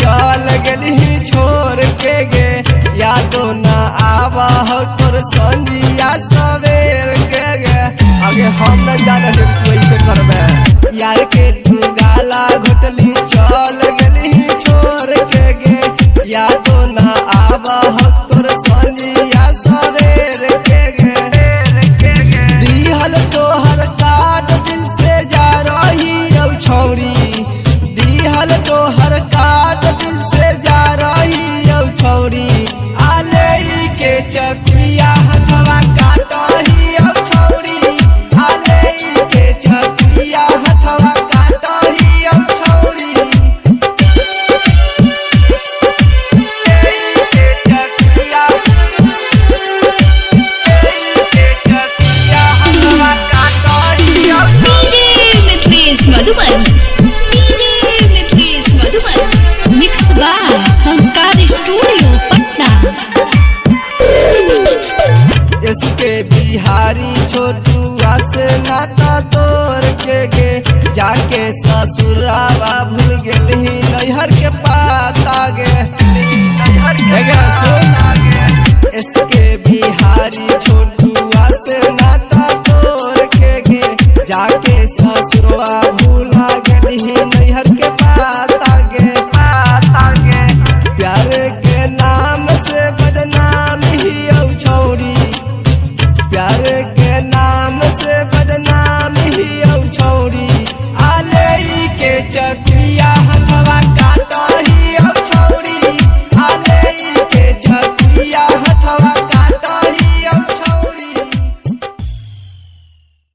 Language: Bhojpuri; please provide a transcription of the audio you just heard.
चल गली छोड़ के गे, यादो न आवा हो तोर संजिया सवेर के गे। आगे हम न जाने तू ऐसे करबे, यार के तू गाला घोटली चल गली छोड़ के गे, यादो न आवा हो तोर संजिया सवेर के गे। दिहल तोहर काट दिल से जा रही औ छौरी, दिहल तोहर काट दिल से जा रही औ छौरी, आले के चकिया हथवा काटही औ छौरी, आले के चकिया हथवा काटही औ छौरी। मधुबन मिक्स बाय संस्कार स्टूडियो पटना। इसके बिहारी छोटुआ से नाता तोड़ के गे, जाके ससुरावा भूल गेली नैहर के पाता गे। इसके बिहारी छोटुआ से नाता तोड़ के गे, जाके ससुरवा भूला गेली नैहर के पाता गे। प्यार के नाम से बदनाम ही औ छौरी, प्यार के नाम से बदनाम ही औ छौरी, आले के चक